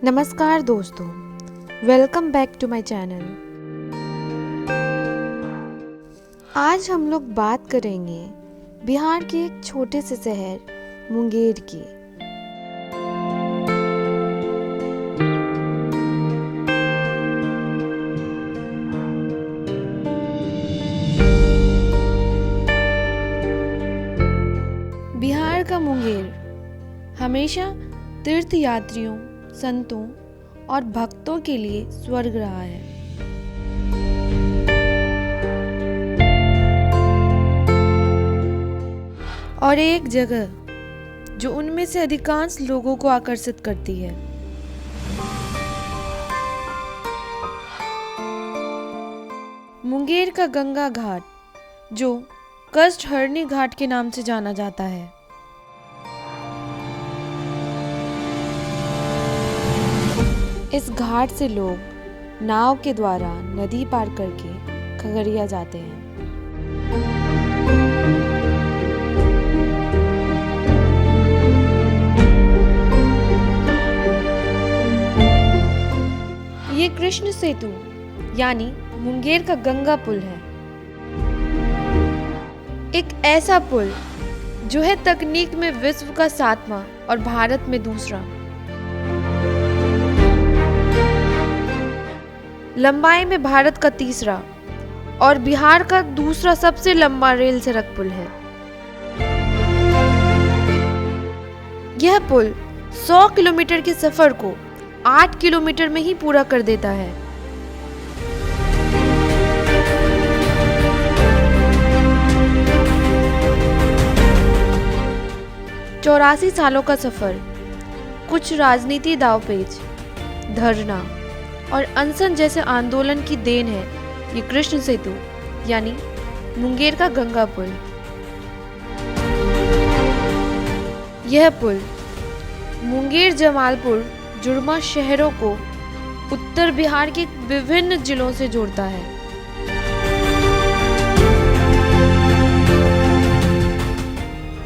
नमस्कार दोस्तों, welcome back to my channel. आज हम लोग बात करेंगे बिहार के एक छोटे से शहर मुंगेर की। बिहार का मुंगेर हमेशा तीर्थ यात्रियों, संतों और भक्तों के लिए स्वर्ग रहा है। और एक जगह जो उनमें से अधिकांश लोगों को आकर्षित करती है। मुंगेर का गंगा घाट, जो कष्टहरणी घाट के नाम से जाना जाता है। इस घाट से लोग नाव के द्वारा नदी पार करके खगड़िया जाते हैं। ये कृष्ण सेतु यानी मुंगेर का गंगा पुल है। एक ऐसा पुल जो है तकनीक में विश्व का 7वां और भारत में दूसरा। लंबाई में भारत का 3रा और बिहार का दूसरा सबसे लंबा रेल सड़क पुल है। यह पुल 100 किलोमीटर के सफर को 8 किलोमीटर में ही पूरा कर देता है। चौरासी सालों का सफर, कुछ राजनीति दांवपेच, धरना और अनशन जैसे आंदोलन की देन है ये कृष्ण सेतु यानी मुंगेर का गंगा पुल। यह पुल मुंगेर, जमालपुर, जुड़मा शहरों को उत्तर बिहार के विभिन्न जिलों से जोड़ता है।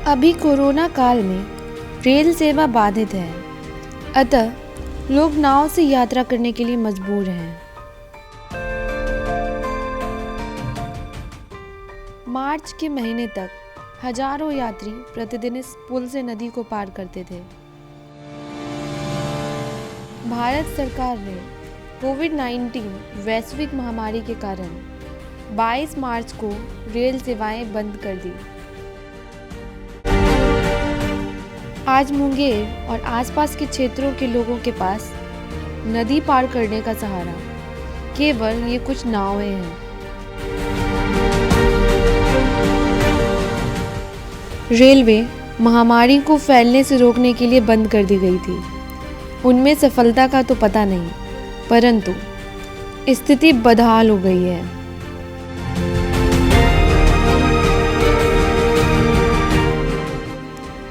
अभी कोरोना काल में रेल सेवा बाधित है, अतः लोग नाव से यात्रा करने के लिए मजबूर हैं। मार्च के महीने तक हजारों यात्री प्रतिदिन इस पुल से नदी को पार करते थे। भारत सरकार ने कोविड-19 वैश्विक महामारी के कारण 22 मार्च को रेल सेवाएं बंद कर दी। आज मुंगेर और आसपास के क्षेत्रों के लोगों के पास नदी पार करने का सहारा केवल ये कुछ नावें हैं। रेलवे महामारी को फैलने से रोकने के लिए बंद कर दी गई थी। उनमें सफलता का तो पता नहीं, परंतु स्थिति बदहाल हो गई है।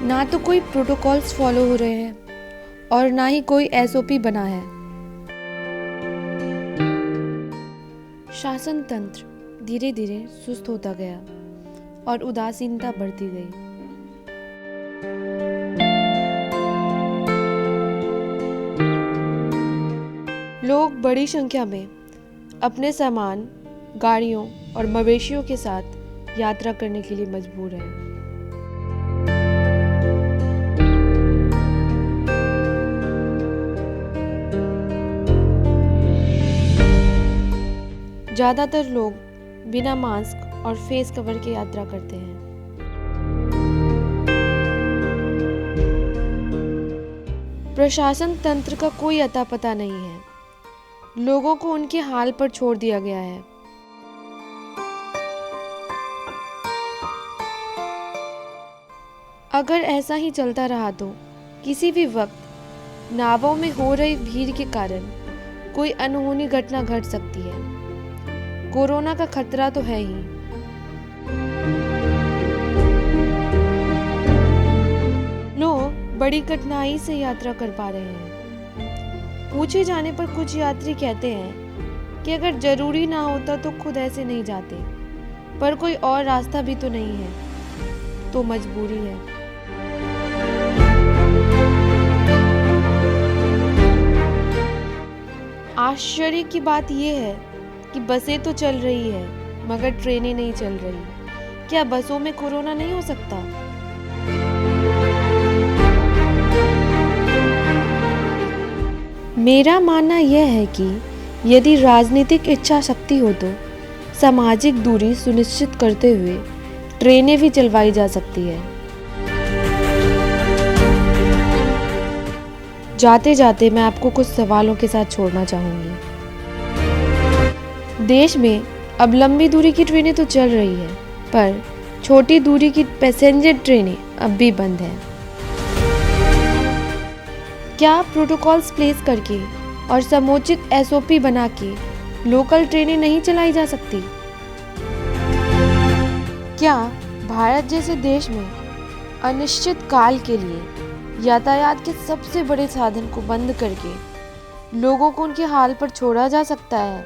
ना तो कोई प्रोटोकॉल्स फॉलो हो रहे हैं और ना ही कोई एसओपी बना है। शासन तंत्र धीरे धीरे सुस्त होता गया और उदासीनता बढ़ती गई। लोग बड़ी संख्या में अपने सामान, गाड़ियों और मवेशियों के साथ यात्रा करने के लिए मजबूर हैं। ज्यादातर लोग बिना मास्क और फेस कवर के यात्रा करते हैं। प्रशासन तंत्र का कोई अता पता नहीं है। लोगों को उनके हाल पर छोड़ दिया गया है। अगर ऐसा ही चलता रहा तो किसी भी वक्त नावों में हो रही भीड़ के कारण कोई अनहोनी घटना घट सकती है। कोरोना का खतरा तो है ही। लोग बड़ी कठिनाई से यात्रा कर पा रहे हैं। पूछे जाने पर कुछ यात्री कहते हैं कि अगर जरूरी ना होता तो खुद ऐसे नहीं जाते, पर कोई और रास्ता भी तो नहीं है, तो मजबूरी है। आश्चर्य की बात यह है कि बसें तो चल रही है मगर ट्रेनें नहीं चल रही। क्या बसों में कोरोना नहीं हो सकता? मेरा मानना यह है कि यदि राजनीतिक इच्छा शक्ति हो तो सामाजिक दूरी सुनिश्चित करते हुए ट्रेनें भी चलवाई जा सकती है। जाते जाते मैं आपको कुछ सवालों के साथ छोड़ना चाहूँगी। देश में अब लंबी दूरी की ट्रेनें तो चल रही है, पर छोटी दूरी की पैसेंजर ट्रेनें अब भी बंद हैं। क्या प्रोटोकॉल्स प्लेस करके और समुचित एसओपी बना के लोकल ट्रेनें नहीं चलाई जा सकती? क्या भारत जैसे देश में अनिश्चित काल के लिए यातायात के सबसे बड़े साधन को बंद करके लोगों को उनके हाल पर छोड़ा जा सकता है?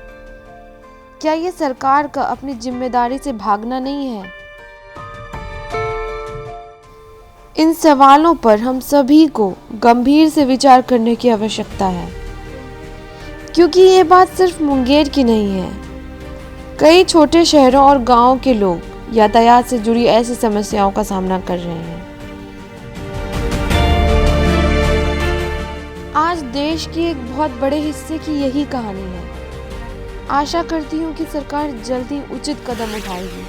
क्या ये सरकार का अपनी जिम्मेदारी से भागना नहीं है? इन सवालों पर हम सभी को गंभीर से विचार करने की आवश्यकता है, क्योंकि ये बात सिर्फ मुंगेर की नहीं है। कई छोटे शहरों और गांवों के लोग यातायात से जुड़ी ऐसी समस्याओं का सामना कर रहे हैं। आज देश की एक बहुत बड़े हिस्से की यही कहानी है। आशा करती हूँ कि सरकार जल्दी उचित कदम उठाएगी।